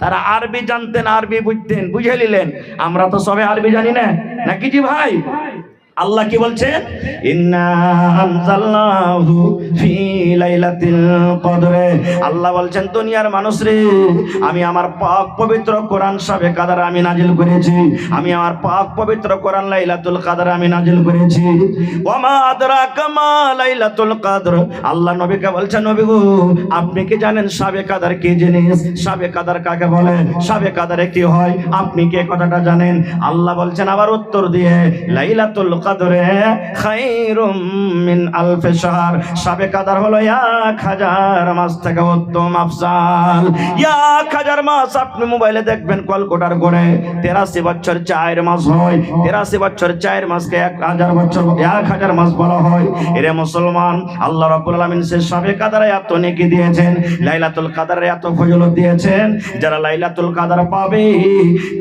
তারা আরবি জানতেন, আরবি বুঝতেন, বুঝে নিলেন। আমরা তো সবাই আরবি জানি না, নাকি জি ভাই? আল্লাহ কি বলছেন? ইন্না আনজালনাহু ফি লাইলাতিল কদর। আল্লাহ বলছেন দুনিয়ার মানুষ রে, আমি আমার পাক পবিত্র কোরআন শবে কদর আমি নাজিল করেছি। আমি আমার পাক পবিত্র কোরআন লাইলাতুল কদর আমি নাজিল করেছি। ওয়া মা আদরাকা মা লাইলাতুল কদর। আল্লাহ নবীকে বলছেন, নবী গো আপনি কি জানেন শবে কদর কি জিনিস? শবে কদর কাকে বলে? শবে কদরে কি হয়? আপনি কি কথাটা জানেন? আল্লাহ বলছেন আবার উত্তর দিয়ে, লাইলাতুল কদরে খায়রুম মিন আলফি শাহর। শবে কদর হলো 1000 মাস থেকে উত্তম আফজাল। 1000 মাস আপনি মোবাইলে দেখবেন কলকাতার করে 83 বছর 4 মাস হয়। 83 বছর 4 মাসকে 1000 বছর 1000 মাস বলা হয়। এরে মুসলমান, আল্লাহ রাব্বুল আলামিন সে শবে কদরে এত নেকি দিয়েছেন, লাইলাতুল কদরে এত ফজিলত দিয়েছেন। যারা লাইলাতুল কদর পাবে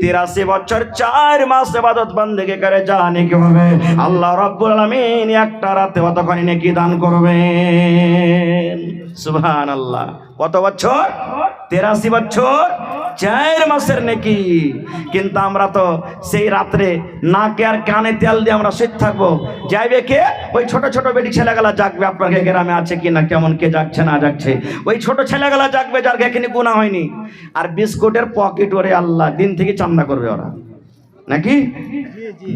83 বছর 4 মাস ইবাদত বندگی করে জানে কি হবে? আল্লাহ রাব্বুল আলামিন একটা রাতে কতখানি নেকি দান করবেন। সুবহানাল্লাহ। কত বছর? 83 বছর 4 মাসের নেকি। কিন্তু আমরা তো সেই রাত্রে নাকে আর কানে তেল দিয়ে আমরা শুয়ে থাকবো। যাইবে কে? ওই ছোট ছোট বেটি ছেলেগুলা জাগবে। আপনার গ্রামে আছে কিনা, কেমন কে জাগছে না জাগছে? ওই ছোট ছেলেগুলা জাগবে যার এখানে গুনাহ হয়নি। আর বিস্কুটের পকেট ওরে আল্লাহ দিন থেকে চান্দা করবে ওরা, নাকি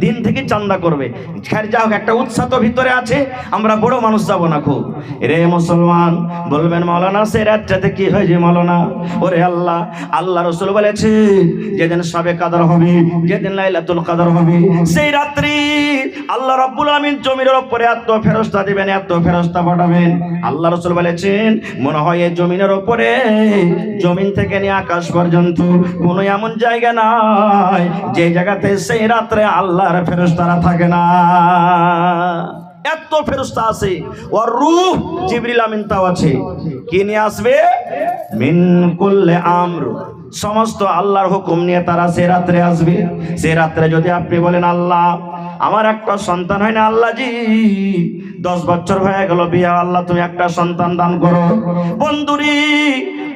দিন থেকে চান্দা করবে। খের যাও, একটা উৎসাহ তো ভিতরে আছে। আমরা বড় মানুষ যাব না খুব। রে মুসলমান, বলবেন মাওলানা সে রাতটাতে কি হয়েছে মাওলানা? ওরে আল্লাহ, আল্লাহ রাসূল বলেছে যেদিন শবে কদর হবে, যেদিন লাইলাতুল কদর হবে, সেই রাত্রি আল্লাহ রাব্বুল আমিন জমিনের উপরে এত ফেরেশতা দিবেন, এত ফেরেশতা পাঠাবেন। আল্লাহ রাসূল বলেছেন মনে হয় এই জমিনের উপরে, জমিন থেকে নিয়ে আকাশ পর্যন্ত কোনো এমন জায়গা নাই যে জায়গাতে সেই রাত্রে আল্লাহর ফেরেশতারা থাকে না। এত ফেরেশতা আছে। ওর রূহ জিবরিল আমিন তাও আছে। কি নিয়ে আসবে? মিন কুল্লি আমর, সমস্ত আল্লাহর হুকুম নিয়ে তারা সে রাত্রে আসবে। সে রাত্রে যদি আপনি বলেন আল্লাহ আমার একটা সন্তান হয় না, আল্লাহ জি 10 বছর হয়ে গেল বিয়ে, আল্লাহ তুমি একটা সন্তান দান করো। বন্ধুরি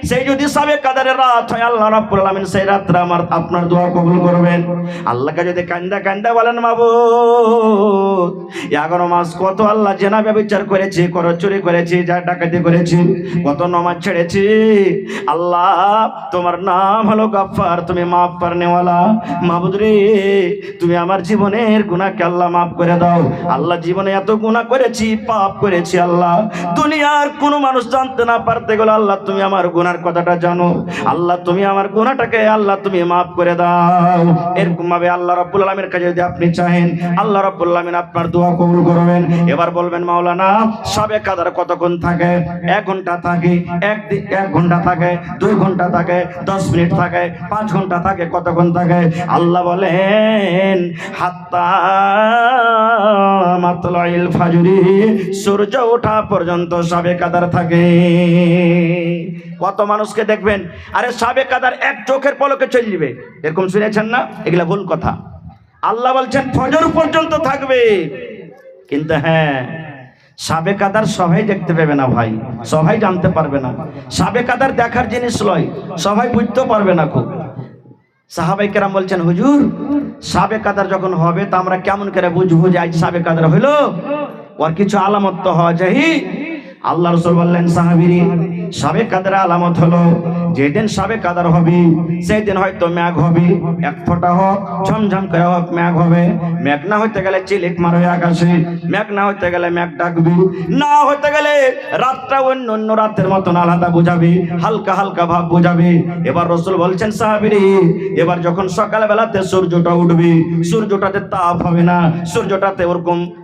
সেই যদি শবে কদরের রাত হয়, আল্লাহ রাব্বুল আলামিন সেই রাত্রে আমার আপনার দোয়া কবুল করবেন। আল্লাহকে যদি কান্দা কান্দা বলেন মাবুদ 11 মাস কত আল্লাহ জেনা ব্যভিচার করেছি, করো চুরি করেছি, যা ডাকাতি করেছি, কত নামাজ ছেড়েছি, আল্লাহ তোমার নাম হলো গফফার, তুমি মাফ করনেওয়ালা। মাবুদ রে তুমি আমার জীবনের গুনাহকে আল্লাহ মাফ করে দাও। আল্লাহ জীবনে এত গুনাহ করেছি, পাপ করেছি, আল্লাহ দুনিয়ার কোনো মানুষ জানতে না পারতে গেল আল্লাহ তুমি আমার গুনার কথাটা জানো। আল্লাহ তুমি আমার গুনাহটাকে আল্লাহ তুমি মাফ করে দাও। এরকম ভাবে আল্লাহ রাব্বুল আলামিনের কাছে যদি আপনি চাহেন, আল্লাহ রাব্বুল আলামিন আপনার দোয়া কবুল করবেন। এবার বলবেন মাওলানা শবে কদর কতক্ষণ থাকে? 1 ঘন্টা থাকে, 1 ঘন্টা থাকে, 2 ঘন্টা থাকে, 10 মিনিট থাকে, 5 ঘন্টা থাকে, কতক্ষণ থাকে? আল্লাহ বলেন হাত্তা মাতলাইল ফাজরি, সূর্য ওঠা পর্যন্ত শবে কদর থাকে। কত মানুষকে দেখবেন আরে শবে কদর এক চোখের পলকে চলে যাবে, এরকম শুনেছেন না? এগুলা ভুল কথা। আল্লাহ বলছেন ফজর পর্যন্ত থাকবে। কিন্তু হ্যাঁ, শবে কদর সবাই দেখতে পাবে না ভাই, সবাই জানতে পারবে না। শবে কদর দেখার জিনিস নয়, সবাই বুঝতে পারবে না খুব। সাহাবায়ে কেরাম বলছেন হুজুর শবে কদর যখন হবে তা আমরা কেমন করে বুঝবো যে আজ শবে কদর হলো? ওর কিছু আলামত তো হওয়া যায়। আল্লাহ রাসূল বললেন সাহাবীরে শবে কদর আলামত হলো যেদিন শবে কদর হবে সেই দিন হয়তো মেঘ হবে, 1 ফোঁটা হোক, ঝমঝম করে হোক মেঘ হবে। মেঘ না হইতে গেলে চিলিক মারবে আকাশে, মেঘ না হইতে গেলে মেঘ ডাকবে, না হইতে গেলে রাতটা অন্য অন্য রাতের মতন আলাদা বুঝাবে, হালকা হালকা ভাব বুঝাবে। এবার রাসূল বলছেন সাহাবীরে এবার যখন সকাল বেলাতে সূর্যটা উঠবে, সূর্যটাতে তাপ হবে না, সূর্যটাতে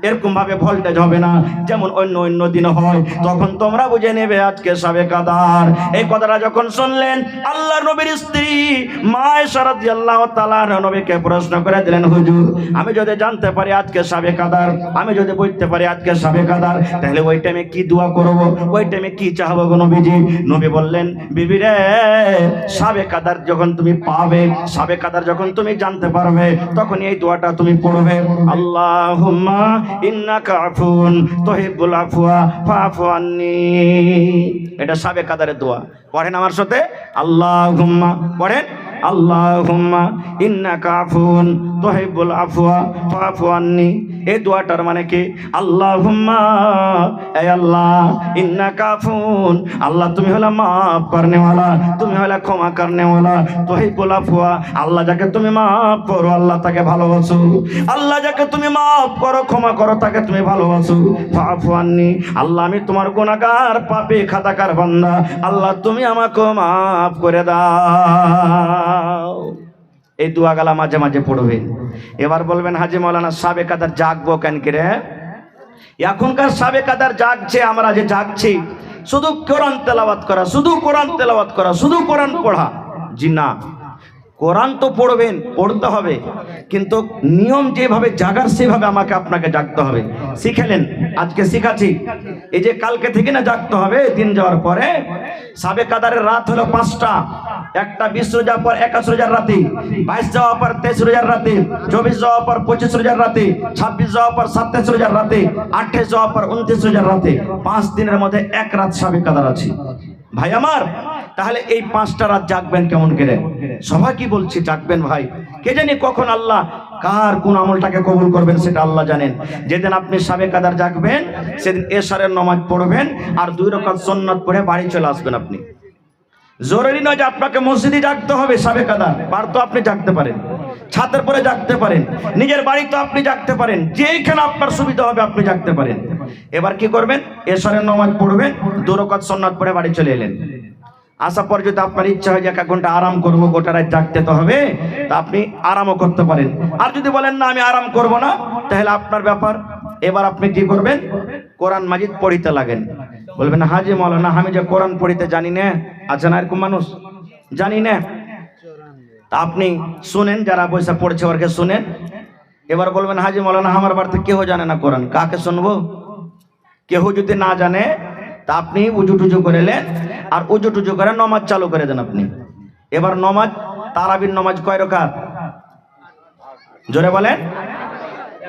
এরকম ভাবে ভোল্টেজ হবে না যেমন অন্য অন্য দিন হয়, তখন তোমরা বুঝে নেবে আজকে শবে কদর। এই কথাটা যখন শুনলেন আল্লাহর নবীর স্ত্রী মা আয়েশা রাদিয়াল্লাহু তাআলা নবীকে প্রশ্ন করে দিলেন হুজুর আমি যদি জানতে পারি আজকে শবে কদর, আমি যদি বুঝতে পারি আজকে শবে কদর, তাহলে ওই টাইমে কি দোয়া করব, ওই টাইমে কি চাইবো গো নবীজি? নবী বললেন বিবি রে শবে কদর যখন তুমি পাবে, শবে কদর যখন তুমি জানতে পারবে, তখন এই দোয়াটা তুমি পড়বে আল্লাহুম্মা ইন্নাকা আফুন তুহিব্বুল আফওয়া ফাফু আন্নি। এটা সাবে কাদারের দোয়া। পড়েন আমার সাথে, আল্লাহুম্মা, পড়েন আল্লাহুম্মা ইন্নাকা আফুন তুহিব্বুল আফওয়া ফাফু আন্নি। এই দোয়াটার মানে কি? আল্লাহুম্মা, এ আল্লাহ, ইন্নাকা আফুন, আল্লাহ তুমি হলো মাফ করনে ওয়ালা, তুমি হলো ক্ষমা করনে ওয়ালা, তুহিব্বুল আফওয়া, আল্লাহ যাকে তুমি মাফ করো আল্লাহ তাকে ভালোবাসো, আল্লাহ যাকে তুমি মাফ করো ক্ষমা করো তাকে তুমি ভালোবাসো, ফাফু আন্নি, আল্লাহ আমি তোমার গুনাহগার পাপী খাতাকার বান্দা, আল্লাহ তুমি আমাকে মাফ করে দাও। এই দোয়াগুলা মাঝে মাঝে পড়বেন। এবার বলবেন হাজী মাওলানা সাবে কাদার জাগবো কেন করে? এখনকার সাবে কাদার জাগছে, আমরা যে জাগছি শুধু কোরআন তেলাওয়াত করা, শুধু কোরআন তেলাওয়াত করা, শুধু কোরআন পড়া। জি না, কোরআন তো পড়বেন, পড়তে হবে, কিন্তু নিয়ম যেভাবে জাগার সেভাবে আমাকে আপনাকে জাগতে হবে। শিখেলেন, আজকে শিখাচ্ছি। এই যে কালকে থেকে না জাগতে হবে, দিন যাওয়ার পরে। সাবে কাদারের রাত হলো 5টা, একটা 20 রোজার পর 21 রোজার রাতে, 22 যাওয়ার পর 23 রোজার রাতে, 24 যাওয়ার পর 25 রোজার রাতে, 26 যাওয়ার পর 27 রোজার রাতে, 28 যাওয়ার পর 29 রোজার রাতে, 5 দিনের মধ্যে এক রাত সাবে কাদার আছে ভাই আমার। তাহলে এই 5টা রাত জাগবেন কেমন করে? সবাই কি বলছি জাগবেন ভাই। কে জানি কখন আল্লাহ কার কোন আমলটাকে কবুল করবেন সেটা আল্লাহ জানেন। যেদিন আপনি সাবে কাদার জাগবেন সেদিন এশারের নামাজ পড়বেন আর 2 রাকাত সুন্নাত পড়ে বাড়ি চলে আসবেন। আপনি জরুরি নয় যে আপনাকে মসজিদে জাগতে হবে। সাবে কাদার বার তো আপনি জাগতে পারেন, ছাদের পরে জাগতে পারেন, নিজের বাড়ি তো আপনি জাগতে পারেন, যেখানে আপনার সুবিধা হবে আপনি জাগতে পারেন। এবার কি করবেন? এশারের নামাজ পড়বেন, 2 রাকাত সুন্নাত পড়ে বাড়ি চলে এলেন। আসার পর যদি আপনার ইচ্ছা হয় যে 1 ঘন্টা আরাম করবো, গোটা রাত জাগতে তো হবে, তা আপনি আরামও করতে পারেন। আর যদি বলেন না আমি আরাম করব না, তাহলে আপনার ব্যাপার। এবার আপনি কি করবেন? কোরআন মাজিদ পড়িতে লাগেন। বলবেন হাজী মাওলানা আমি যে কোরআন পড়িতে জানি না, আছে না এরকম মানুষ, জানি না। তা আপনি শুনেন, যারা পয়সা পড়ছে ওরকে শুনেন। এবার বলবেন হাজী মাওলানা আমার বাড়িতে কেউ জানে না কোরআন, কাকে শুনবো? কেউ যদি না জানে তা আপনি উজু টুজু করে নেন, আর উজু টুজু করে নমাজ চালু করে দেন আপনি। এবার নমাজ, তারাবির নমাজ কয় রাকাত? জোরে বলেন।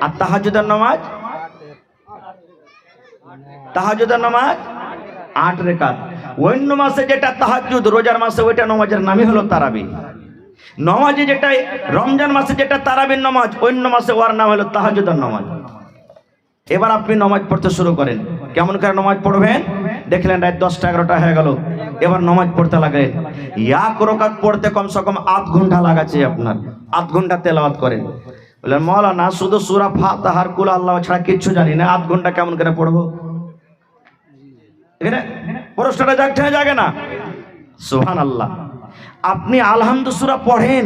আর তাহাজ্জুদের নমাজ? তাহাজ্জুদের নমাজ 8 রাকাত। অন্য মাসে যেটা তাহাজ্জুদ, রোজার মাসে ওইটা নমাজের নামই হলো তারাবি। নমাজে যেটা রমজান মাসে যেটা তারাবির নমাজ, অন্য মাসে ওর নাম হলো তাহাজ্জুদের নমাজ। এবার আপনি নমাজ পড়তে শুরু করেন। কেমন করে নমাজ পড়বেন? দেখলেন রাত 10টা 11টা হয়ে গেল, এবার নমাজ পড়তে লাগলেন। 1 রাকাত পড়তে কমসে কম 8 ঘন্টা লাগাচ্ছে আপনার, 8 ঘন্টা তেলাওয়াত করেন। বললেন মাওলানা শুধু সূরা ফাতিহার কুল আল্লাহ ছাড়া কিচ্ছু জানি না, 8 ঘন্টা কেমন করে পড়বো? এখানে প্রশ্নটা জাগছে না জাগে না? সুবহানাল্লাহ। আপনি আলহামদু সূরা পড়েন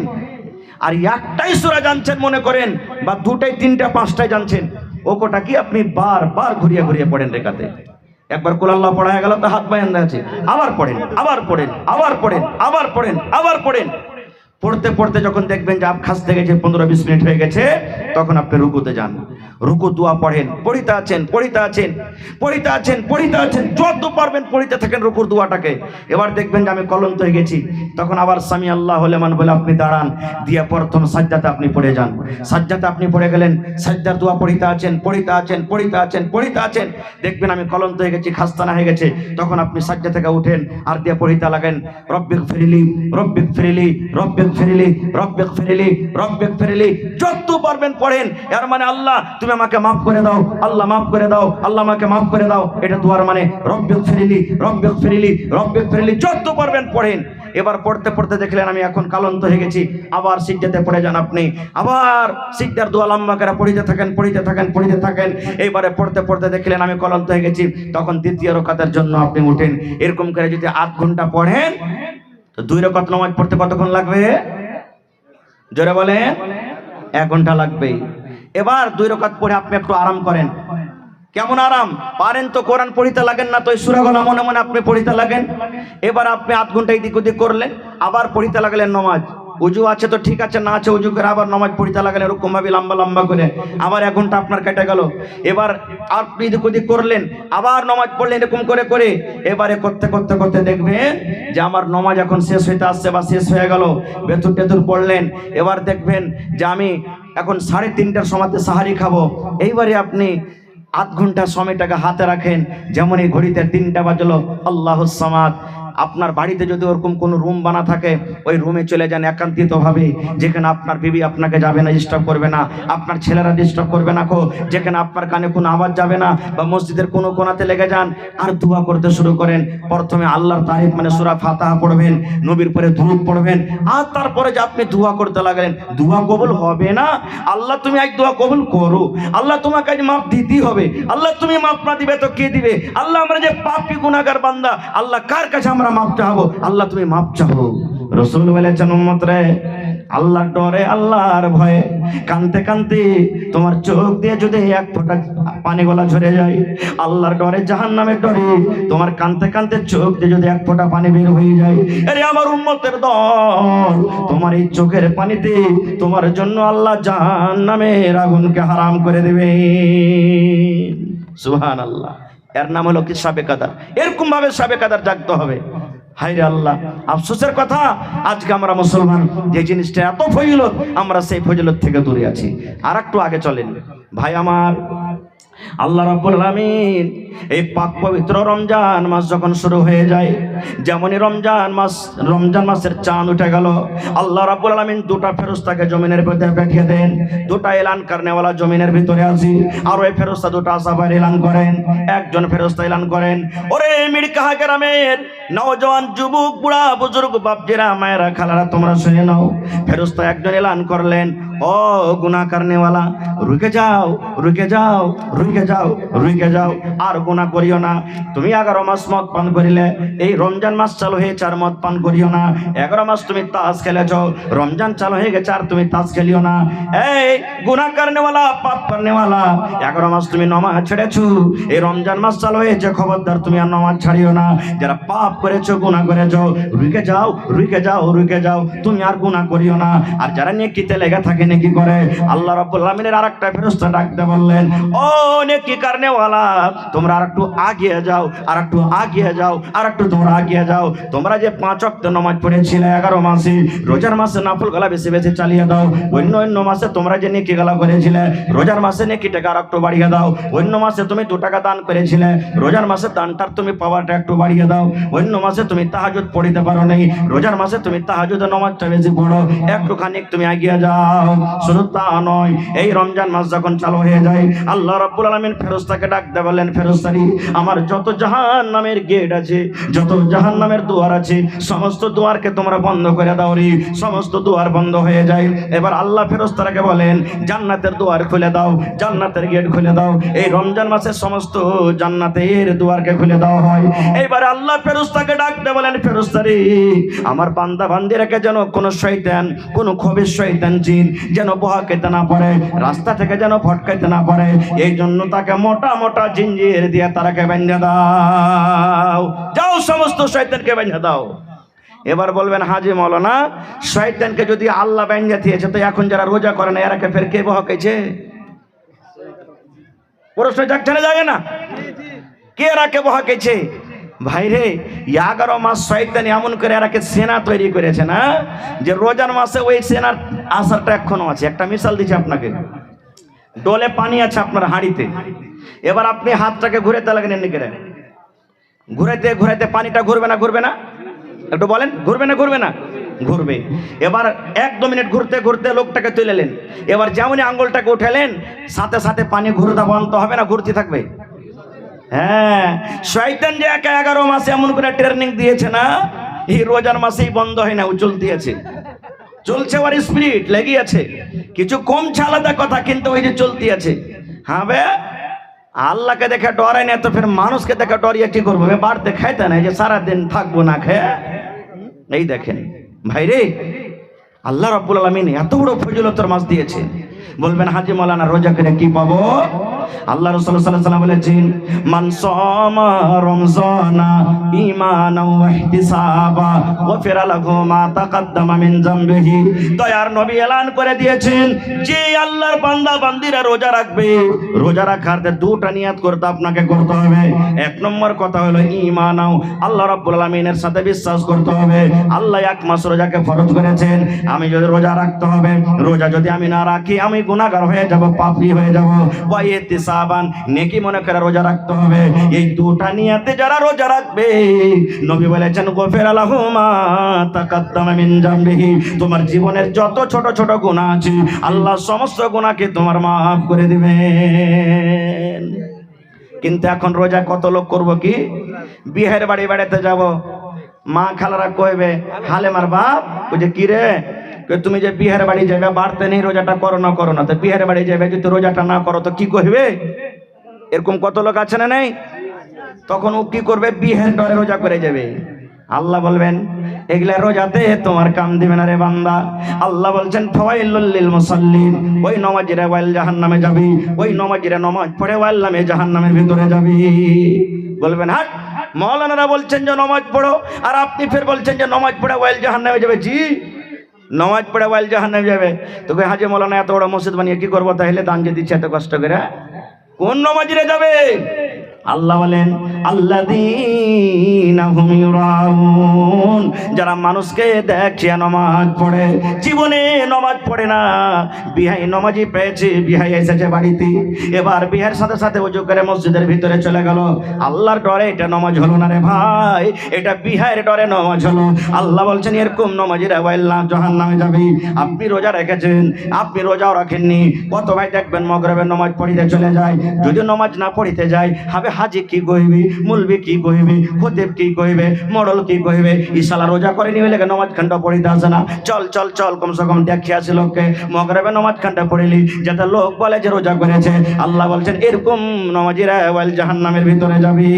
আর একটাই সূরা জানছেন মনে করেন, বা 2টাই 3টা 5টাই জানছেন, ও কোটা কি আপনি বারবার ঘুরিয়ে ঘুরিয়ে পড়েন রেখাতে। একবার কুল আল্লাহ পড়া হয়ে গেল তো হাত বাঁধা আছে, আবার পড়েন, আবার পড়েন, আবার পড়েন, আবার পড়েন, আবার পড়েন। পড়তে পড়তে যখন দেখবেন যে আপ খাসতে গেছে, 15-20 মিনিট হয়ে গেছে, তখন আপনি রুকুতে যান। রুকু দোয়া পড়েন, পড়িতে আছেন, পড়িতে আছেন, পড়িতে আছেন, পড়িতে আছেন, যত পারবেন পড়িতে থাকেন রুকুর দোয়াটাকে। এবার দেখবেন যে আমি ক্লান্ত হয়ে গেছি, তখন আবার সামি আল্লাহু লিমান বলে আপনি দাঁড়ান, দিয়ে প্রথম সাজদাতে আপনি পড়ে যান। সাজদাতে আপনি পড়ে গেলেন, সাজদার দোয়া পড়িতে আছেন, পড়িতে আছেন, পড়িতে আছেন, পড়িতে আছেন। দেখবেন আমি ক্লান্ত হয়ে গেছি, খাস্তানা হয়ে গেছে, তখন আপনি সাজদা থেকে উঠেন আর দিয়ে পড়িতে লাগেন রব্বিক ফিরলি, রব্বিক ফিরলি, রব্বিক ফিরলি, রব্বিক ফিরলি, রব্বিক ফিরলি। যত পারবেন পড়েন। এর মানে আল্লাহ তুমি আমাকে মাফ করে দাও, আল্লাহ মাফ করে দাও, আল্লাহ আমাকে মাফ করে দাও, এটা দোয়ার মানে রব্বিক ফিরলি, রব্বিক ফিরলি, রব্বিক ফিরলি। যত পারবেন পড়েন। এবার পড়তে পড়তে দেখলেন আমি এখন ক্লান্ত হয়ে গেছি, আবার সিজদাতে পড়ে যান আপনি, আবার সিজদার দোয়া লম্বা করে পড়িতে থাকেন, পড়িতে থাকেন, পড়িতে থাকেন। এইবারে পড়তে পড়তে দেখলেন আমি ক্লান্ত হয়ে গেছি, তখন দ্বিতীয় রাকাতের জন্য আপনি উঠেন। এরকম করে যদি 8 ঘন্টা পড়েন তো 2 রাকাত নামাজ পড়তে কতক্ষণ লাগবে? জোরে বলেন। 1 ঘন্টা লাগবে। এবার 2 রাকাত পড়ে আপনি একটু আরাম করেন। কেমন আরাম? পারেন তো কোরআন পড়িতে লাগেন না, তো এই সূরাগুলো মনে মনে আপনি পড়িতে লাগেন। এবার আপনি 8 ঘন্টা এদিক ওদিক করলেন, আবার পড়িতে লাগলেন নমাজ। উজু আছে তো ঠিক আছে, না আছে উজু করে আবার নামাজ পড়িতে লাগলেন এরকম ভাবে লম্বা লম্বা করে, আবার 1 ঘন্টা আপনার কেটে গেল। এবার আর এদিক ওদিক করলেন, আবার নামাজ পড়লেন এরকম করে করে। এবারে করতে করতে করতে দেখবেন যে আমার নামাজ এখন শেষ হইতে আসছে বা শেষ হয়ে গেল। বেতুর টেতুর পড়লেন, এবার দেখবেন যে আমি এখন 3:30টার সময়তে সাহারি খাবো। এইবারে আপনি আধ ঘন্টা সময়টাকে হাতে রাখেন। যেমন এই ঘড়িতে 3টা বাজলো, আল্লাহুস সামাদ। আপনার বাড়িতে যদি ওরকম কোনো রুম বানা থাকে, ওই রুমে চলে যান একান্তিতভাবে, যেখানে আপনার বিবি আপনাকে যাবে না, ডিস্টার্ব করবে না, আপনার ছেলেরা ডিস্টার্ব করবে না, যেখানে আপনার কানে কোনো আওয়াজ যাবে না, বা মসজিদের কোনো কোণাতে লেগে যান আর দোয়া করতে শুরু করেন। প্রথমে আল্লাহর তারিফ মানে সূরা ফাতিহা পড়বেন, নবীর পরে দুরূদ পড়বেন, আর তারপরে যে আপনি দোয়া করতে লাগলেন, দোয়া কবুল হবে না। আল্লাহ তুমি আজ দোয়া কবুল করো, আল্লাহ তোমাকে আজ মাফ দিতেই হবে। আল্লাহ তুমি মাফ না দিবে তো কে দিবে? আল্লাহ আমরা যে পাপী গুনাহগার বান্দা, আল্লাহ কার কাছে আমরা মাফ চাবো? আল্লাহ তুমি মাফ চাও। রাসূল বলেছেন উম্মত রে, আল্লাহর ডরে আল্লাহর ভয়ে কানতে কানতে তোমার চোখ দিয়ে যদি এক ফোঁটা পানি গলা ঝরে যায়, আল্লাহর ডরে জাহান্নামের ডরে তোমার কানতে কানতে চোখ দিয়ে যদি এক ফোঁটা পানি বের হয়ে যায়, আরে আমার উম্মতের দল, তোমার এই চোখের পানিতে তোমার জন্য আল্লাহ জাহান্নামের আগুনকে হারাম করে দেবে। সুবহানাল্লাহ। এর নাম হলো কি সাবে কাদার। এরকম ভাবে সাবে কাদার জাগতে হবে। হায়রে আল্লাহ, আফসোসের কথা, আজকে আমরা মুসলমান যে জিনিসটা এত ফজিলত, আমরা সেই ফজিলত থেকে দূরে আছি। আর একটু আগে চলেন ভাই আমার, আল্লাহ রাব্বুল আলামিন এই পাক পবিত্র রমজান মাস যখন শুরু হয়ে যায়, যেমনই রমজান মাসের চাঁদ উঠে গেল, আল্লাহ রাব্বুল আলামিন দুটা ফেরেশতাকে জমিনের ভিতরে পাঠিয়ে দেন। দুটা এলান করনেওয়ালা জমিনের ভিতরে আছে, আর ওই ফেরেশতা দুটা আসাবার এলান করেন। একজন ফেরেশতা এলান করেন, ওরে মিরকাহা গ্রামের নওজওয়ান যুবক, বুড়া বুজুর্গ, বাপজিরা, মায়েরা, খালারা, তোমরা শুনে নাও। ফেরেশতা একজন এলান করলেন, ও গুনাহ করনেওয়ালা, রুকে যাও, রুকে যাও, রুকে যাও, রুকে যাও, আর গুনাহ করিও না। তুমি 11 মাস মদ পান করিলে, এই রমজান মাস চালু হয়েছে আর মদ পান করিও না। 11 মাস তুমি তাস খেলেছ, রমজান চালু হয়ে গেছে আর তুমি তাস খেলিও না। এই গুনাহ করনেওয়ালা, পাপ করনেওয়ালা, 11 মাস তুমি নামাজ ছেড়েছো, এই রমজান মাস চালু হয়েছে, খবরদার তুমি আর নামাজ ছাড়িও না। যারা পাপ করেছো, গুনাহ করেছো, রুকে যাও, রুকে যাও, রুকে যাও, তুমি আর গুনাহ করিও না। আর যারা নেকিতে লেগে থাকে, নেকি করে, আল্লাহ রাব্বুল আলামিনের আরেকটা ফেরেশতা ডাকতে বললেন, ও নেকি করনেওয়ালা, তোমরা আর একটু আগিয়ে যাও, আর একটু আগিয়ে যাও, আর একটু তোমরা আগিয়ে যাও। তোমরা যে 5 ওয়াক্ত নামাজ পড়েছিলে 11 মাসে, রোজার মাসে নফল গলা বেশি বেশি চালিয়ে দাও। অন্য অন্য মাসে তোমরা যে নেকি গলা করেছিলে, রোজার মাসে নেকিটাকে আর একটু বাড়িয়ে দাও। অন্য মাসে তুমি 2 টাকা দান করেছিলে, রোজার মাসে দানটার তুমি পাওয়ারটা একটু বাড়িয়ে দাও। অন্য মাসে তুমি তাহাজ্জুদ পড়িতে পারো নাই, রোজার মাসে তুমি তাহাজ্জুদের নামাজটা বেশি পড়ো, একটুখানি তুমি এগিয়ে যাও। শুধু তা নয়, এই রমজান মাস যখন চালু হয়ে যায়, আল্লাহ রাব্বুল আলামিন ফেরেশতাকে ডাকতে বললেন, ফেরেশতারি, আমার যত জাহান্নামের গেট আছে, যত জাহান্নামের দুয়ার আছে, সমস্ত দুয়ারকে তোমরা বন্ধ করে দাও রে। সমস্ত দুয়ার বন্ধ হয়ে যায়। এবার আল্লাহ ফেরেশতাকে বলেন, জান্নাতের দুয়ার খুলে দাও, জান্নাতের গেট খুলে দাও। এই রমজান মাসে সমস্ত জান্নাতের দুয়ারকে খুলে দেওয়া হয়। এইবার আল্লাহ ফেরেশতাকে ডাকতে বলেন, ফেরেশতারি, আমার বান্দা বান্দিরাকে যেন কোনো শয়তান, কোনো খবিশ শয়তান জিন যেন বহাকাইতে না পারে, রাস্তা থেকে যেন ফটকাইতে না পারে, এই জন্য তাকে মোটা মোটা জিঞ্জির দিয়ে তারাকে বেঁধে দাও। যাও, সমস্ত শয়তানকে বেঁধে দাও। এবার বলবেন, হাজি মাওলানা, শয়তানকে যদি আল্লাহ বেঁধে দিয়েছে, তো এখন যারা রোজা করে না, এরাকে ফের কে বহাকাইছে? প্রশ্ন জাগছে না, জাগে না? কে এরাকে বহাকাইছে? ভাইরে, 11 মাস শয়তান এমন করে এরাকে সেনা তৈরি করেছে না, যে রোজার মাসে ওই সেনার আসারটা এখনো আছে। একটা মিসাল দিচ্ছি আপনাকে, ডোলে পানি আছে আপনার হাঁড়িতে, এবার আপনি হাতটাকে ঘুরাতে লাগেন, এমনি করে ঘুরাইতে ঘুরাইতে পানিটা ঘুরবে না, ঘুরবে না? একটু বলেন, ঘুরবে না, ঘুরবে না? ঘুরবে। এবার 1-2 মিনিট ঘুরতে ঘুরতে লোকটাকে তুলেলেন, এবার যেমনই আঙ্গুলটাকে উঠালেন, সাথে সাথে পানি ঘুরতে বন্ধ হবে না, ঘুরতে থাকবে। হ্যাঁ, শয়তান যে 11 মাসে এমন করে ট্রেনিং দিয়েছে না, এই রোজার মাসেই বন্ধ হয় না, ও চলতে আছে, চলছে, ওর স্পিরিট লেগে আছে। কিছু কমছে আলাদা কথা, কিন্তু ওই যে চলতে আছে। হ্যাঁ বে, আল্লাহকে দেখে ডরাই না, তো ফের মানুষকে দেখে ডরিয়ে কি করবো? বাড়তে খাইতে নাই যে সারাদিন থাকবো না খেয়ে। এই দেখেন ভাইরে, আল্লাহ রাব্বুল আলামিন এত বড় ফজিলতের মাস দিয়েছে। বলবেন, হাজি মাওলানা, রোজা করে কি পাবো? আল্লাহ রাসূল সাল্লাল্লাহু আলাইহি ওয়াসাল্লাম বলেছেন, মান সামা রমজানা ঈমানাও ওয়া ইহতিসাবা গফিরা লাহু মা তাকাদ্দামা মিন যামবিহি। দয়ার নবী এলান করে দিয়েছেন, যে আল্লাহর বান্দা বান্দিরা রোজা রাখবে, রোজা রাখার 2টা নিয়াত করতে আপনাকে করতে হবে। 1 নম্বর কথা হলো ঈমানাও, আল্লাহ রাব্বুল আলামিনের সাথে বিশ্বাস করতে হবে। আল্লাহ 1 মাস রোজাকে ফরজ করেছেন, আমি যদি রোজা রাখতে হবে, রোজা যদি আমি না রাখি, আমি গুনাহগার হয়ে যাব, পাপী হয়ে যাব। ওয়া ইহতিসাবান, নেকি মনে করে রোজা রাখতে হবে। এই দুটা নিয়াতে যারা রোজা রাখবে নবী বলেছেন গফিরা লাহু মা তাকাদ্দামা মিন জামবিহি, তোমার জীবনের যত ছোট ছোট গুনাহ আছে আল্লাহ সমস্ত গুনাহকে তোমার maaf করে দিবেন। কিন্তু এখন রোজা কত লোক করব কি, বিয়ের বাড়ি বাড়িতে যাব, মা খালারা কইবে হালেমার বাপ ওই যে কি রে, তুমি যে বিয়ের বাড়ি যাবে বাড়তে নেই রোজাটা করো না, তো বিয়ের বাড়ি যাবে যদি রোজাটা না করো তো কি কইবে? এরকম কত লোক আছে না নেই? তখন ও কি করবে, বিয়ের ডরে রোজা করে যাবে। আল্লাহ বলবেন এগুলা রোজাতে তোমার কাম দিবে না রে বান্দা। আল্লাহ বলছেন ফাওয়াইলুল লিল মুসাল্লিন, ওই নামাজীরা ওয়াইল জাহান্নামে যাবি, ওই নামাজীরা নামাজ পড়ে ওয়াইল নামে জাহান্নামের ভিতরে যাবি। বলবেন হাট, মাওলানারা বলছেন যে নামাজ পড়ো আর আপনি ফের বলছেন যে নামাজ পড়ে ওয়াইল জাহান্নামে যাবে। জি, নামাজ পড়ে ওয়াইল জাহান্নামে যাবে। তোকে হাজে মাওলানা এত বড় মসজিদ বানিয়ে কি করবো, তাহলে দান যে দিচ্ছে এত কষ্ট করে, কোন নামাজীরা যাবে? আল্লাহ বলেন আল্লাযীনা হুম ইউরাউন, যারা মানুষকে দেখে নামাজ পড়ে, জীবনে নামাজ পড়ে না। বিহাই নামাজি পেয়েছে, বিহাই এসেছে বাড়িতে, এবার বিহার সাথে সাথে ওযু করে মসজিদের ভিতরে চলে গেল। আল্লাহর ডরে এটা নামাজ হলো না রে ভাই, এটা বিহাইয়ের ডরে নামাজ হলো। আল্লাহ বলছেন এরকম নামাজিরা ওয়াইল্লা জাহান্নামে যাবে। আপনি রোজা রেখেছেন, আপনি রোজাও রাখেননি, কত ভাই দেখবেন মাগরিবের নামাজ পড়িতে চলে যায়, যদি নামাজ না পড়িতে যায় হবে হাজি কি কইবে, মুলবি কি কইবে, খতিব কি কইবে, মডল কি কইবে, ইশালা রোজা করে নিবে লাগে নামাজ খান্ডা পড়িতে আসে না। চল চল চল কমসে কম দেখি আছে লোককে মাগরিবে নামাজ খান্ডা পড়িলি, যাতে লোক বলে যে রোজা করেছে। আল্লাহ বলছেন এরকম নামাজিরা ওয়াইল জাহান্নামের ভিতরে যাবে।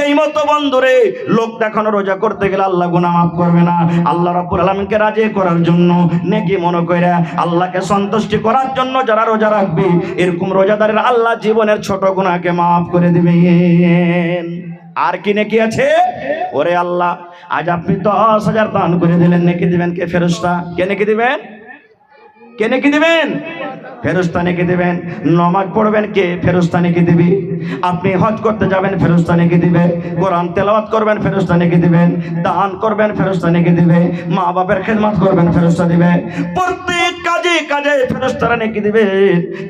এই মতো বন্ধুরে, লোক দেখানো রোজা করতে গেলে আল্লাহ গুনাহ মাফ করবে না। আল্লাহ রাব্বুল আলামিনকে রাজি করার জন্য, নেকি মনে কইরা আল্লাহকে সন্তুষ্টি করার জন্য যারা রোজা রাখবে, এরকম রোজাদারের আল্লাহ জীবনের ছোট গুনাহকে মাফ করে দিবেন। আর কি নেকি আছে? ওরে আল্লাহ, আজ আপনি 10,000 দান করে দিলেন, নেকি দিবেন কে? ফেরেশতা। কে নেকি দিবেন? কে নেকি দিবেন? ফেরেশতা নেকি দিবেন। নামাজ পড়বেন কে? ফেরেশতা নেকি দিবে। আপনি হজ করতে যাবেন, ফেরেশতা নেকি দিবে। কোরআন তেলাওয়াত করবেন, ফেরেশতা নেকি দিবেন। দান করবেন, ফেরেশতা নেকি দিবে। মা বাবার খেদমত করবেন, ফেরেশতা দিবে। প্রত্যেক কাজে কাজে ফেরেশতারা নেকি দিবে।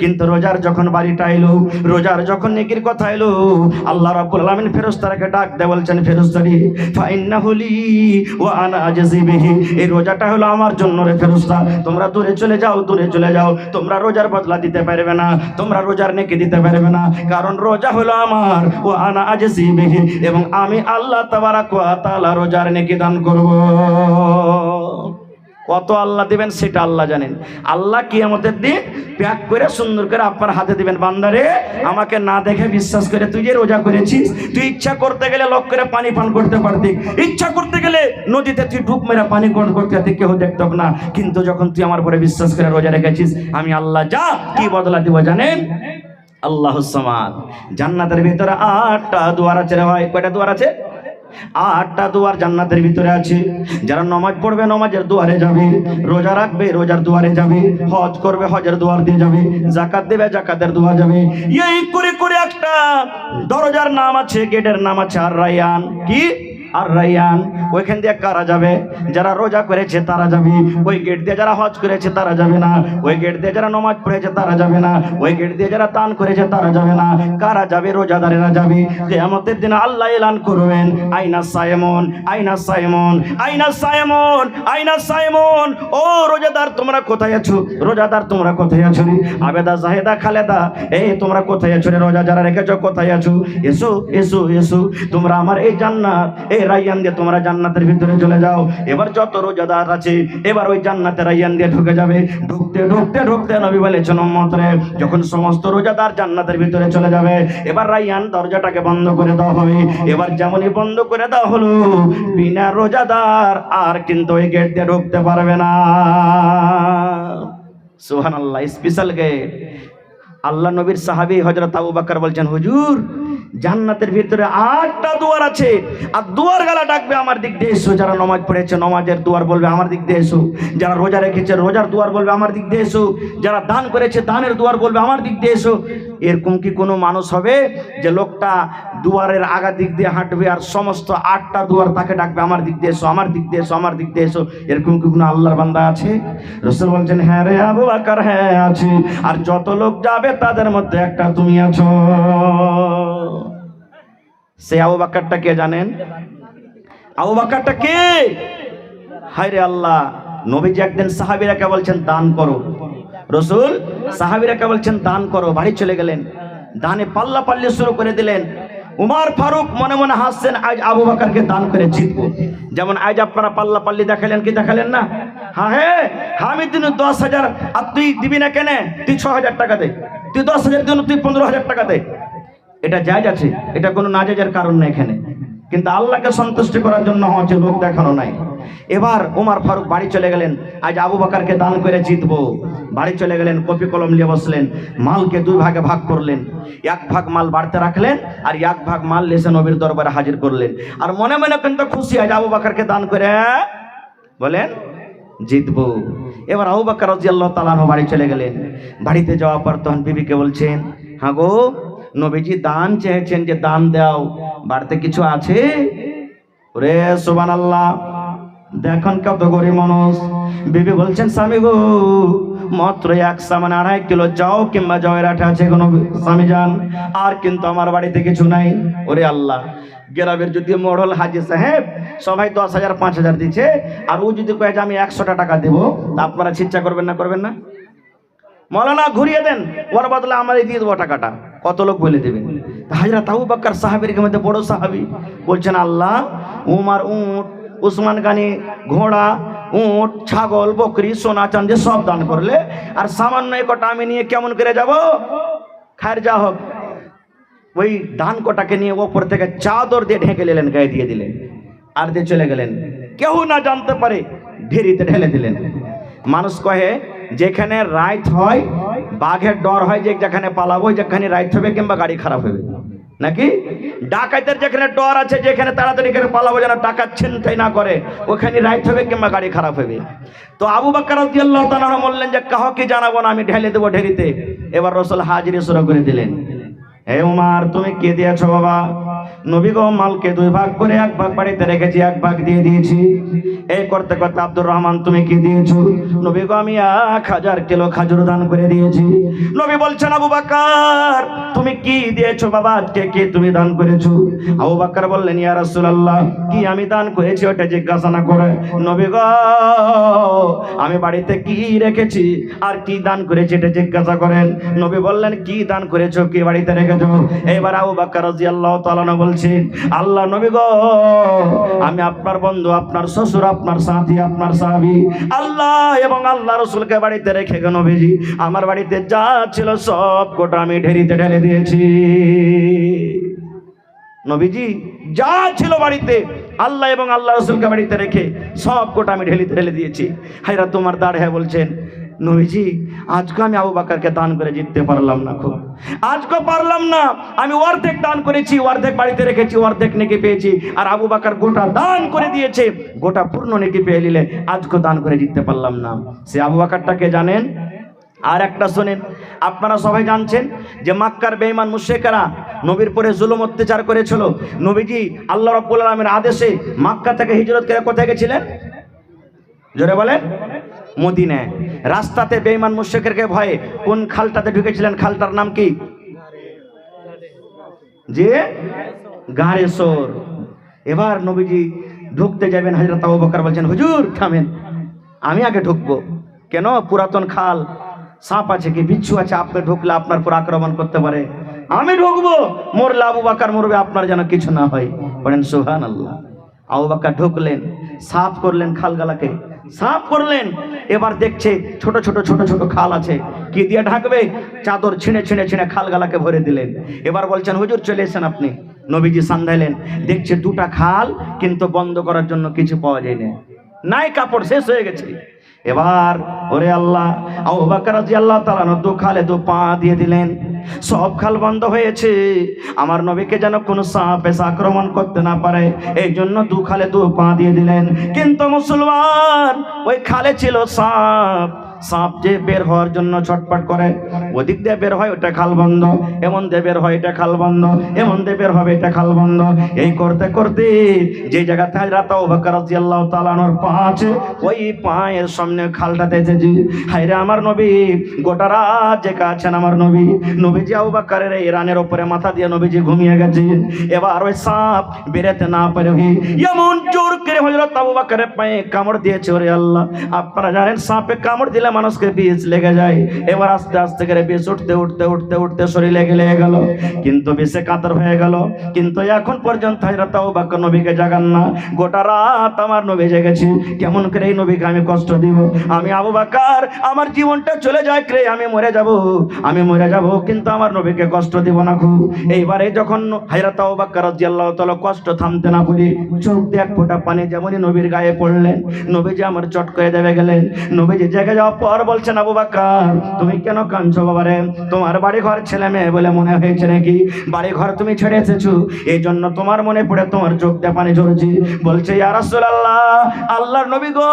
কিন্তু রোজার যখন বাড়িটা এলো, রোজার যখন নেকির কথা এলো, আল্লাহ রাব্বুল আলামিন ফেরেশতাকে ডাক দিয়ে বলছেন ফেরেশতারি ফাইন্নাহু লি ওয়া আনা আজজি বিহি, এই রোজাটা হলো আমার জন্য রে ফেরেশতা, তোমরা দূরে চলে যাও, দূরে চলে যাও। তোমরা রোজার বদলা দিতে পারবে না, তোমরা রোজার নেকি দিতে পারবে না, কারণ রোজা হলো আমার, ও আনা আজজি বিহি, এবং আমি আল্লাহ তাবারাক ওয়া তাআলা রোজার নেকি দান করব। কত আল্লাহ দিবেন সেটা আল্লাহ জানেন। আল্লাহ কিয়ামতের দিন প্যাক করে সুন্দর করে আপনার হাতে দিবেন, বান্দারে আমাকে না দেখে বিশ্বাস করে তুই যে রোজা করেছিস, তুই ইচ্ছা করতে গেলে লক করে পানি পান করতে পারতি, ইচ্ছা করতে গেলে নদীতে তুই ডুব মেরে পানি করতে কেউ দেখত না, কিন্তু যখন তুই আমার উপরে বিশ্বাস করে রোজা রেখেছিস, আমি আল্লাহ যা কি বদলা দিব জানেন? আল্লাহুস সামাদ। জান্নাতের ভিতরে 8টা দুয়ার আছে রে ভাই। কয়টা দুয়ার আছে? 8টা দুয়ার জান্নাতের ভিতরে আছে। যারা নামাজ পড়বে নামাজের দুয়ারে যাবে, রোজা রাখবে রোজার দুয়ারে যাবে, হজ করবে হজের দুয়ার দিয়ে যাবে, যাকাত দেবে যাকাতের দুয়ার যাবে। এই করে করে একটা দরজার নাম আছে, গেটের নাম আছে আর রায়্যান। কি? আর রায়্যান। ওইখান দিয়ে কারা যাবে? যারা রোজা করেছে তারা যাবে। ওই গেট দিয়ে যারা হজ করেছে তারা যাবে না, ওই গেট দিয়ে যারা নামাজ পড়েছে তারা যাবে না, ওই গেট দিয়ে যারা দান করেছে তারা যাবে না। কারা যাবে? রোজাদারেরা যাবে। কিয়ামতের দিন আল্লাহ এলান করবেন আইনা সায়মন, আইনা সায়মন, আইনা সায়মন, আইনা সায়মন। ও রোজাদার তোমরা কোথায় আছো? রোজাদার তোমরা কোথায় আছো রে? আবেদা জাহেদা খালেদা, এই তোমরা কোথায় আছো রে? রোজা যারা রেখেছো কোথায় আছো? এসো এসো এসো, তোমরা আমার এই জান্নাত, এই রায়্যান দিয়ে তোমরা জান্নাতের ভিতরে চলে যাও। এবার যত রোজাদার আছে এবার ওই জান্নাতের রায়্যান দিয়ে ঢুকে যাবে। ঢুকতে ঢুকতে ঢুকতে নবী বলেছেন উম্মতরে, যখন সমস্ত রোজাদার জান্নাতের ভিতরে চলে যাবে, এবার রায়্যান দরজাটাকে বন্ধ করে দেওয়া হবে। এবার যেমনই বন্ধ করে দেওয়া হলো, বিনা রোজাদার আর কিন্তু ওই গেট দিয়ে ঢুকতে পারবে না। সুবহানাল্লাহ। Special gate. আল্লাহ নবীর সাহাবী হযরত আবু বকর বলছেন, হুজুর জান্নাতের ভিতরে 8টা দুয়ার আছে, আর দুয়ার গালা ডাকবে আমার দিক দিয়ে এসো। যারা নামাজ পড়েছে নামাজের দুয়ার বলবে আমার দিক দিয়ে এসো, যারা রোজা রেখেছে রোজার দুয়ার বলবে আমার দিক দিয়ে এসো, যারা দান করেছে দানের দুয়ার বলবে আমার দিক দিয়ে এসো। এরকম কি কোনো মানুষ হবে যে লোকটা দুয়ারের আগা দিক দিয়ে হাঁটবে আর সমস্ত 8টা দুয়ার তাকে ডাকবে, আমার দিক দিয়ে এসো, আমার দিক দিয়ে এসো, আমার দিক দিয়ে এসো। এরকম কি কোনো আল্লাহর বান্দা আছে? রাসূল বলছেন, হ্যাঁ রে আবু বকর, হ্যাঁ আছে। আর যত লোক যাবে তাদের মধ্যে একটা তুমি আছো। সে আবু বকরটা কে জানেন? আবু বকরটা কে? হায় রে আল্লাহ, নবীজি একদিন সাহাবীরাকে বলছেন দান করো। রাসূল সাহাবীরাকে বলছেন দান করো, বাড়ি চলে গেলেন। দানে পাল্লা পাল্লি শুরু করে দিলেন। উমর ফারুক মনে মনে হাসছেন, আজ আবু বকরকে দান করে জিতবো। যেমন আজ আপনারা পাল্লা পাল্লি দেখালেন, কি দেখালেন না? হ্যাঁ, আমি দিন 10,000 আর তুই দিবি না কেন? তুই 6,000 টাকা দে, তুই 10,000 দিন, তুই 15,000 টাকা দে। এটা জায়েজ আছে, এটা কোনো নাজায়েজের কারণ নেই এখানে। কিন্তু আল্লাহকে সন্তুষ্ট করার জন্য হচ্ছে, লোক দেখানো নাই। এবার উমর ফারুক বাড়ি চলে গেলেন, আজ আবু বকরকে দান করে জিতবো। বাড়ি চলে গেলেন, কপি কলম নিয়ে বসলেন, মালকে 2 ভাগে ভাগ করলেন। 1 ভাগ মাল বাড়তে রাখলেন আর 1 ভাগ মাল এসে নবীর দরবারে হাজির করলেন। আর মনে মনে কিন্তু খুশি, আজ আবু বকরকে দান করে বলেন জিতবো। এবার আবু বকর রাদিয়াল্লাহু তাআলা আনহু বাড়ি চলে গেলেন। বাড়িতে যাওয়ার পর তখন বিবিকে বলছেন, হ্যাঁ গো, নবীজি দান চেয়েছেন যে দান দাও, বাড়িতে কিছু আছে? ওরে সুবহানাল্লাহ, দেখুন কত গরিব মানুষ। বিবি বলছেন, স্বামী গো, মাত্র 1 সামান 2.5 কিলো যাও কিংবা জয়ের আঠা আছে কোনো স্বামী যান, আর কিন্তু আমার বাড়িতে কিছু নাই। ওরে আল্লাহ, গ্রামের যদি মডল হাজি সাহেব সবাই 10,000 5,000 দিচ্ছে, আর ও যদি কয়ে যে আমি 100টা টাকা দেবো, তা আপনারা চিন্তা করবেন না? করবেন না? মৌলানা ঘুরিয়ে দেন, ওর বদলে আমারই দিয়ে দেবো টাকাটা। কত লোক বলে দেবেন? হযরত আবু বকর সাহাবীর মধ্যে বড় সাহাবী বলছেন, আল্লাহ, উমর উট, উসমান গানি ঘোড়া, উট, ছাগল, বকরি, সোনা চাঁদি সব দান করলে, আর সামান্য একটা আমি নিয়ে কেমন করে যাব? খায়ের যা হোক, ওই দান কোটাকে নিয়ে ওপর থেকে চাদর দিয়ে ঢেকে নিলেন, গায়ে দিয়ে দিলেন, আর দিয়ে চলে গেলেন। কেউ না জানতে পারে ঢেরিতে ঢেলে দিলেন। মানুষ কহে, যেখানে রাইত হয় বাঘের ডর হয়, যে যেখানে পালাবো যেখানে রাইত হবে কিংবা গাড়ি খারাপ হবে, নাকি? ডাকাতের যেখানে ডর আছে, যেখানে তাড়াতাড়ি করে পালাবো যেন ডাকাত ছিনতাই না করে, ওখানে রাইত হবে কিংবা গাড়ি খারাপ হবে। তো আবু বকর রাদিয়াল্লাহু তাআলা বললেন যে কাউকে জানাবো না, আমি ঢেলে দেবো ঢেরিতে। এবার রাসূল হাজিরি শুরু করে দিলেন। হে উমর, তুমি কে দিয়েছো বাবা? নবী গো, মালকে 2 ভাগ করে 1 ভাগ বাড়িতে রেখেছি, 1 ভাগ দিয়ে দিয়েছি। এই করতে করতে আব্দুর রহমান, তুমি কি দিয়েছো? নবী গো, আমি 1000 কিলো খাজুর দান করে দিয়েছি। নবী বলছেন, আবু বকর, তুমি কি দিয়েছো বাবা? আজকে কি তুমি দান করেছো? আবু বকর বললেন, ইয়া রাসূলুল্লাহ, কি আমি দান করেছি ওটা জিজ্ঞাসা না করে, নবী গো, আমি বাড়িতে কি রেখেছি আর কি দান করেছি এটা জিজ্ঞাসা করেন। নবী বললেন, কি দান করেছো, কি বাড়িতে রেখেছো? এবার আবু বকর রাদিয়াল্লাহু তাআলা বলছেন, আল্লাহ নবী গো, আমি আপনার বন্ধু, আপনার শ্বশুর, আপনার সাথী, আপনার সাহাবী, আল্লাহ এবং আল্লাহ রাসূলকে বাড়িতে রেখে গো নবীজি, আমার বাড়িতে যা ছিল সব গোটা আমি ঢেরিতে ঢেলে দিয়েছি। নবীজি যা ছিল বাড়িতে, আল্লাহ এবং আল্লাহ রাসূলকে বাড়িতে রেখে সব গোটা আমি ঢেলিতে ঢেলে দিয়েছি। হায়রা তোমার দাঁড় হ্যাঁ বলছেন, নবীজি আজকে আমি আবু বকরকে দান করে জিততে পারলাম না, খুব আজকে পারলাম না। আমি অর্ধেক দান করেছি, অর্ধেক বাড়িতে রেখেছি, অর্ধেক নেকি পেয়েছি, আর আবু বকর গোটা দান করে দিয়েছে, গোটা পূর্ণ নেকি পেয়ে নিলে আজকে দান করে জিততে পারলাম না। সে আবু বকরটাকে জানেন? আর একটা শোনেন, আপনারা সবাই জানছেন যে মক্কার বেঈমান মুশরিকরা নবীর পরে জুলুম অত্যাচার করেছিল। নবীজি আল্লাহ রাব্বুল আলামিনের আদেশে মক্কা থেকে হিজরত করে কোথায় গেছিলেন? জোরে বলেন। মদিনায়। রাস্তাতে বেঈমান মুশরিকদের ভয়ে কোন খালটাতে ঢুকেছিলেন? খালটার নাম কি? যে গারে সোর। এবার নবীজি ঢুকতে যাবেন, হযরত আবু বকর বলছেন, হুজুর থামেন, আমি আগে ঢুকবো। কেন? পুরাতন খাল, সাপ আছে কি বিচ্ছু আছে, আপনি ঢুকলে আপনার উপর আক্রমণ করতে পারে, আমি ঢুকবো, মরলে আবু বকর মরবে, আপনার যেন কিছু না হয়। বলেন সুবহানাল্লাহ। আবু বকর ঢুকলেন, সাফ করলেন খালগালাকে, সাফ করলেন। এবার দেখছে ছোট ছোট ছোট ছোট খাল আছে, কি দিয়ে ঢাকবে? চাদর ছিঁড়ে ছিঁড়ে ছিঁড়ে খালগালাকে ভরে দিলেন। এবার বলছেন, হুজুর চলে এসেন আপনি। নবীজি সান্দাইলেন, দেখছে 2টা খাল, কিন্তু বন্ধ করার জন্য কিছু পাওয়া যায় না, নাই, কাপড় শেষ হয়ে গেছে। এবার ওরে আল্লাহ, আবু বকর রাদিয়াল্লাহু তাআলা 2 খালে 2 পা দিয়ে দিলেন, সব খাল বন্ধ হয়েছে। আমার নবীকে যেন কোনো সাপ এসে আক্রমণ করতে না পারে, এই জন্য 2 খালে 2 পা দিয়ে দিলেন। কিন্তু মুসলমান, ওই খালে ছিল সাপ, সাপ যে বের হওয়ার জন্য ছটপট করে, ওদিক দিয়ে বের হয় ওটা খাল বন্ধ, এমন দিয়ে বের হয় এটা খাল বন্ধ, এমন দিয়ে বের হবে এটা খাল বন্ধ। এই করতে করতে যে জায়গাতে হযরত আবু বকর রাদিয়াল্লাহু তাআলা আনহুর পা আছে, ওই পায়ের সামনে খালটাতে এসেছি। হায়রে আমার নবী, গোটা রাত জেগে আছেন আমার নবী। নবীজি আবু বকরের এই রানের উপরে মাথা দিয়ে নবীজি ঘুমিয়ে গেছে। এবার ওই সাপ বেরোতে না পারে এমন জোর করে হযরত আবু বকরের পায়ে কামড় দিয়েছে। ওরে আল্লাহ, আপনারা জানেন সাপে কামড় দিলে মানুষকে বিষ লেগে যায়। এবার আস্তে আস্তে করে বিষ উঠতে উঠতে উঠতে উঠতে শরীরে লেগে গেল, কিন্তু বিষে কাতর হয়ে গেল। কিন্তু এখন পর্যন্ত হযরত আবু বকর নবীকে জাগান না। গোটা রাত আমার নবী জেগেছি, কেমন করে এই নবীকে আমি কষ্ট দিব? আমি আবু বকর, আমার জীবনটা চলে যায় রে, আমি মরে যাব, আমি মরে যাব, কিন্তু আমার নবীকে কষ্ট দিব না খুব। এইবারে যখন হযরত আবু বকর রাদিয়াল্লাহু তাআলা কষ্ট থামতে না পারে, চোখ দিয়ে এক ফোঁটা পানি যেমনই নবীর গায়ে পড়লেন, নবীজি আমার চট করে দেবে গেলেন। নবীজি জেগে যাওয়ার পর বলছেন, আবু বকর তুমি কেন কাঁদছো বাবারে? তোমার বাড়ি ঘর ছেলে মেয়ে বলে মনে হয়েছে নাকি? বাড়ি ঘর তুমি ছেড়ে এসেছো, এই জন্য তোমার মনে পড়ে তোমার চোখ দিয়ে পানি ঝরছে। বলছে, ইয়া রাসূলুল্লাহ, আল্লাহর নবী গো,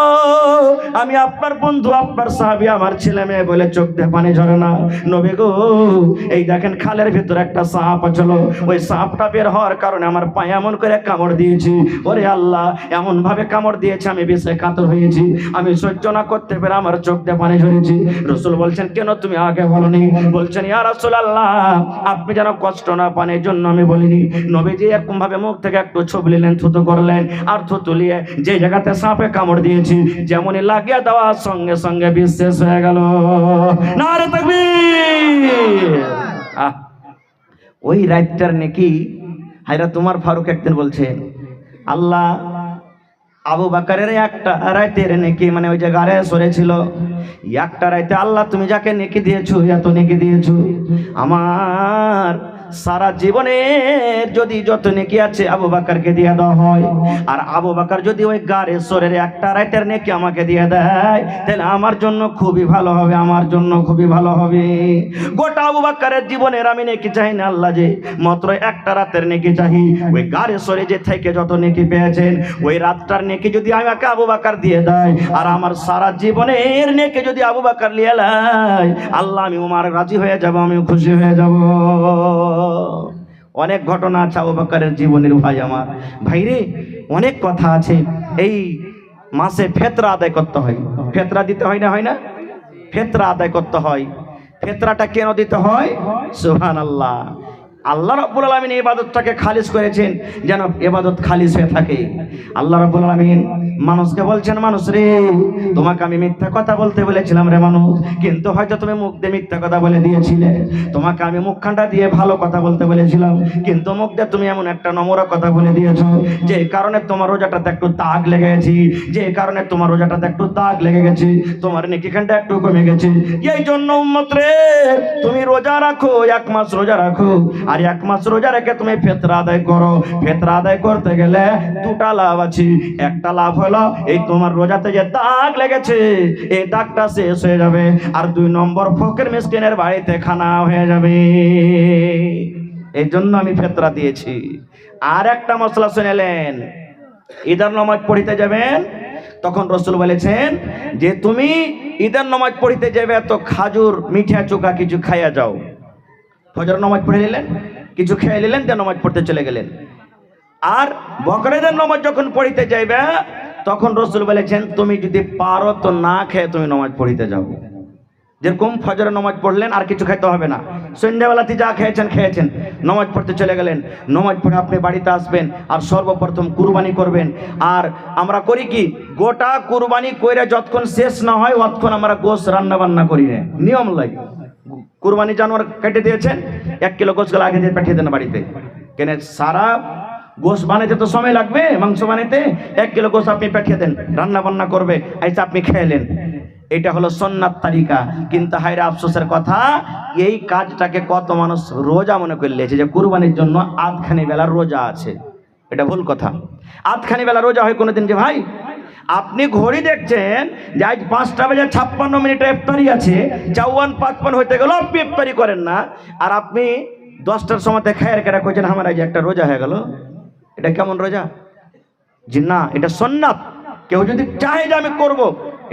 আমি আপনার বন্ধু, আপনার সাহাবী, আমার ছেলে মেয়ে বলে চোখ দিয়ে পানি ঝরে না। নবী গো, এই দেখেন খালের ভিতরে একটা সাপ আছিল, ওই সাপটা বের হওয়ার কারণে আমার পায়ে এমন করে কামড় দিয়েছি। ওরে আল্লাহ, এমন ভাবে কামড় দিয়েছে আমি বিষে কাতর হয়েছি, আমি সহ্য না করতে পেরে আমার চোখ দিয়ে পানি ঝরেছি। রাসূল বলছেন, কেন তুমি আগে বলনি? বলছেন, ইয়া রাসূলুল্লাহ, আপনি যেন কষ্ট না পান এই জন্য আমি বলিনি। নবীজি এরকম ভাবে মুখ থেকে একটু ছবলিলেন, থুতু করলেন, আর থুতু লিয়ে যে জায়গাতে সাপে কামড় দিয়েছি যেমনই লাগিয়ে দেওয়ার সঙ্গে সঙ্গে বিষ শেষ হয়ে গেল। নারে তাকবীর। ওই রাতটার নাকি হযরত উমর ফারুক একদিন বলছেন, আল্লাহ আবু বকরের একটা রাতের নেকি, মানে ওই যে গাড়ে সরেছিল একটা রাতে, আল্লাহ তুমি যাকে নেকি দিয়েছো, এত নেকি দিয়েছো, আমার সারা জীবনের যদি যত নেকি আছে আবু বকরকে দিয়ে দেওয়া হয়, আর আবু বকর যদি ওই গাড়ে সরের একটা রাতের নেকি আমাকে দিয়ে দেয়, তাহলে আমার জন্য খুবই ভালো হবে, আমার জন্য খুবই ভালো হবে। গোটা আবু বকরের জীবনের আমি নেকি চাই না আল্লাহ, যে মাত্র একটা রাতের নেকি চাই। ওই গাড়ে সরে যে থেকে যত নেকি পেয়েছেন, ওই রাতটার নেকি যদি আমাকে আবু বকর দিয়ে দেয়, আর আমার সারা জীবনের নেকি যদি আবু বকর নিয়ে নেয়, আল্লাহ আমি উমর রাজি হয়ে যাব, আমি খুশি হয়ে যাব। অনেক ঘটনা আছে আবু বকরের জীবনের ভাই আমার ভাইরে, অনেক কথা আছে। এই মাসে ফিতরা আদায় করতে হয়, ফিতরা দিতে হয় না, হয় না? ফিতরা আদায় করতে হয়। ফিতরাটা কেন দিতে হয়? সুবহানাল্লাহ, আল্লাহ রাব্বুল আলামিন এই ইবাদতটাকে খালিস করেছেন যেন ইবাদত খালিস হয়ে থাকে। আল্লাহ রাব্বুল আলামিন মানুষকে বলছেন, মানুষ রে, তোমাকে আমি মিথ্যা কথা বলতে বলেছিলাম রে মানুষ, কিন্তু হয়তো তুমি মুখ দিয়ে মিথ্যা কথা বলে দিয়েছিলে। তোমাকে আমি মুখখানটা দিয়ে ভালো কথা বলতে বলেছিলাম, কিন্তু মুখ দিয়ে তুমি এমন একটা নম্র কথা বলে দিয়েছো, যে কারণে তোমার রোজাটাতে একটু দাগ লেগে গেছে, যে কারণে তোমার রোজাটাতে একটু দাগ লেগে গেছে, তোমার নেকিখানটা একটু কমে গেছে। এই জন্য উম্মত রে, তুমি রোজা রাখো, 1 মাস রোজা রাখো, আর 1 মাস রোজা রেখে তুমি ফিতরা আদায় করো। ফিতরা আদায় করতে গেলে দুটা লাভ আছে। একটা লাভ হলো, এই তোমার রোজাতে যে দাগ লেগেছে এই দাগটা শেষ হয়ে যাবে, আর 2 নম্বর ফকির মিসকিনের বাড়িতে খানা হয়ে যাবে। এই জন্য আমি ফিতরা দিয়েছি। আর একটা মশলা শুনেলেন, ঈদের নামাজ পড়িতে যাবেন, তখন রাসূল বলেছেন যে তুমি ঈদের নামাজ পড়িতে যাবে তো খাজুর, মিঠা চোখা কিছু খাইয়া যাও। ফজর নামাজ পড়ে নিলেন, কিছু খেয়ে নিলেন, দিয়ে নামাজ পড়তে চলে গেলেন। আর বকরেদের নামাজ যখন পড়িতে যাইবে, তখন রাসূল বলেছেন তুমি যদি পারো তো না খেয়ে তুমি নামাজ পড়িতে যাও। যেরকম ফজরের নামাজ পড়লেন, আর কিছু খেতে হবে না, সন্ধ্যাবেলাতে যা খেয়েছেন খেয়েছেন, নামাজ পড়তে চলে গেলেন। নামাজ পড়ে আপনি বাড়িতে আসবেন, আর সর্বপ্রথম কুরবানি করবেন। আর আমরা করি কি, গোটা কুরবানি কইরা যতক্ষণ শেষ না হয় ততক্ষণ আমরা গোশত রান্না বান্না করি না, নিয়ম লাগে। কুরবানি জানোয়ার কেটে দিয়েছেন, 1 কিলো গোশত আগে দিয়ে পাঠিয়ে দেন বাড়িতে, কেন সারা গোশত বানাইতে তো সময় লাগবে, মাংস বানাইতে 1 কিলো গোশত আপনি পাঠিয়ে দেন, রান্না বান্না করবে, আইসা আপনি খেলেন। এটা হলো সুন্নাত তরিকা। কিন্তু হায়রে আফসোসের কথা, এই কাজটাকে কত মানুষ রোজা মনে করে নিয়েছে, যে কুরবানির জন্য আধখানি বেলা রোজা আছে। এটা ভুল কথা। আধখানি বেলা রোজা হয় কোনোদিন? যে ভাই আপনি ঘড়ি দেখছেন যে আজ 5:56 ইফতারি আছে, 54-55 হইতে গেল আপনি ইফতারি করেন না, আর আপনি 10টার সময়তে খায়ের কেটে কইছেন আমার আজ একটা রোজা হয়ে গেল। এটা কেমন রোজা? জি না, এটা সুন্নাত। কেউ যদি চাহে যে আমি করব,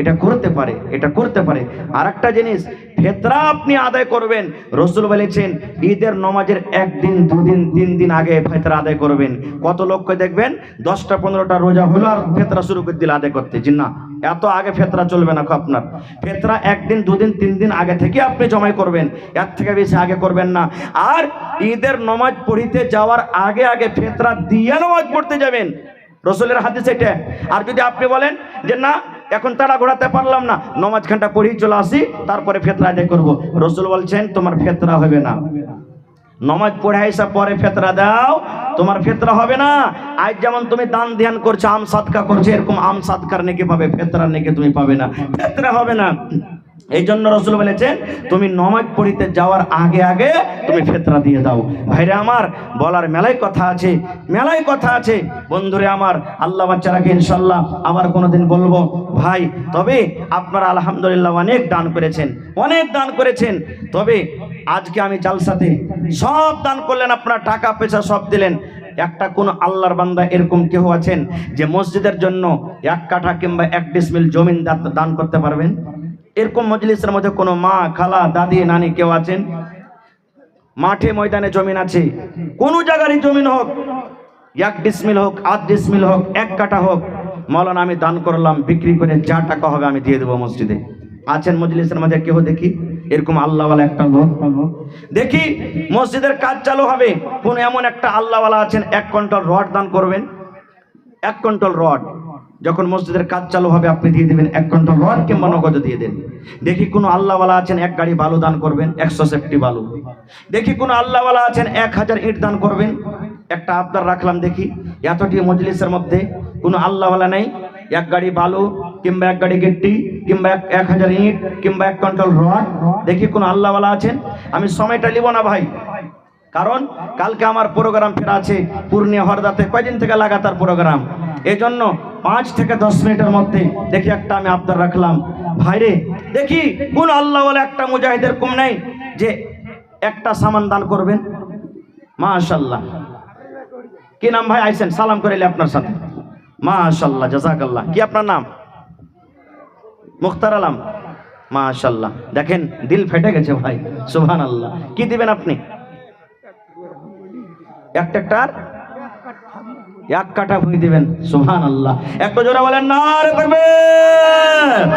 এটা করতে পারে, এটা করতে পারে। আর একটা জিনিস, ফিতরা আপনি আদায় করবেন। রসুল বলেছেন ঈদের নামাজের একদিন, দুদিন, 3 দিন আগে ফিতরা আদায় করবেন। কত লোককে দেখবেন 10টা 15টা রোজা হলো আর ফিতরা শুরু করে দিল আদায় করতে। জি না, এত আগে ফিতরা চলবে না। আপনার ফিতরা 1 দিন, 2 দিন, 3 দিন আগে থেকে আপনি জমাই করবেন, এর থেকে বেশি আগে করবেন না। আর ঈদের নামাজ পড়িতে যাওয়ার আগে আগে ফিতরা দিয়ে নামাজ পড়তে যাবেন, রসুলের হাদিস এটা। আর যদি আপনি বলেন যে না এখন তারা ঘোরাতে পারলাম না, নামাজ খানটা পড়েই চলে আসি তারপরে ফিতরা আদায় করবো, রসুল বলছেন তোমার ফিতরা হবে না। নামাজ পড়ে আইসা পরে ফিতরা দাও, তোমার ফিতরা হবে না। আজ যেমন তুমি দান ধ্যান করছো, আম সাদকা করছো, এরকম আম সাদকার নেকি পাবে, ফিতরার নেকি তুমি পাবে না, ফিতরা হবে না। এই জন্য রসুল বলেছেন তুমি নামাজ পড়িতে যাওয়ার আগে আগে তুমি ফিতরা দিয়ে দাও। ভাইরা আমার, বলার মেলায় কথা আছে, মেলায় কথা আছে। বন্ধুরে আমার, আল্লাহ বাচ্চারাকে ইনশাল্লাহ আবার কোনোদিন বলবো ভাই। তবে আপনারা আলহামদুলিল্লাহ অনেক দান করেছেন, অনেক দান করেছেন। তবে আজকে আমি জালসাতে সব দান করলেন, আপনারা টাকা পয়সা সব দিলেন। একটা কোন আল্লাহর বান্দা এরকম কেউ আছেন যে মসজিদের জন্য 1 কাঠা কিংবা 1 ডিসমিল জমিন দান করতে পারবেন? এরকম মজলিসের মধ্যে কোনো মা, খালা, দাদি, নানি কেউ আছেন? মাঠে ময়দানে জমিন আছে, কোন জায়গারই জমিন হোক, 1 ডিসমিল হোক, 8 ডিসমিল হোক, 1 কাঠা হোক, মাওলানা আমি দান করলাম, বিক্রি করে যা টাকা হবে আমি দিয়ে দেবো মসজিদে। আছেন মজলিসের মধ্যে কেউ? দেখি এরকম আল্লাহওয়ালা একটা লোক। দেখি মসজিদের কাজ চালু হবে, কোন এমন একটা আল্লাহওয়ালা আছেন 1 কুইন্টাল রড দান করবেন? 1 কুইন্টাল রড যখন মসজিদের কাজ চালু হবে আপনি দিয়ে দেবেন, 1 কুইন্টাল রড কিংবা নগদ দিয়ে দেন। দেখি কোন আল্লাহওয়ালা আছেন 1 গাড়ি বালু দান করবেন, 100 সেফটি বালু। দেখি কোন আল্লাহওয়ালা আছেন 1000 ইট দান করবেন। একটা আবদার রাখলাম, দেখি এতটি মজলিসের মধ্যে কোন আল্লাহওয়ালা নেই 1 গাড়ি বালু কিংবা 1 গাড়ি গিট্টি কিংবা 1000 ইট কিংবা 1 কুইন্টাল রড? দেখি কোন আল্লাহওয়ালা আছেন? আমি সময়টা নিব না ভাই, কারণ কালকে আমার প্রোগ্রাম ফের আছে পূর্ণিয়া হরদাতে, কয়দিন থেকে লাগাতার প্রোগ্রাম। এজন্য 5 থেকে 10 মিনিটের মধ্যে দেখি একটা আমি আবদার রাখলাম, ভাইরে দেখি কোন আল্লাহওয়ালা একটা মুজাহিদের কম নাই যে একটা সামান দান করবেন। মাশাআল্লাহ, কি নাম ভাই? আইসেন সালাম করিলে আপনার সাথে। মাশাআল্লাহ, জাযাকাল্লাহ। কি আপনার নাম? মুখতার আলম। মাশাআল্লাহ, দেখেন দিল ফেটে গেছে ভাই, সুবহানাল্লাহ। কি দিবেন আপনি? 1 ট্রাক্টর 1 কাঠা ভূমি দিবেন, সুবহানাল্লাহ। একটু জোরে বলেন নারে তাকবীর।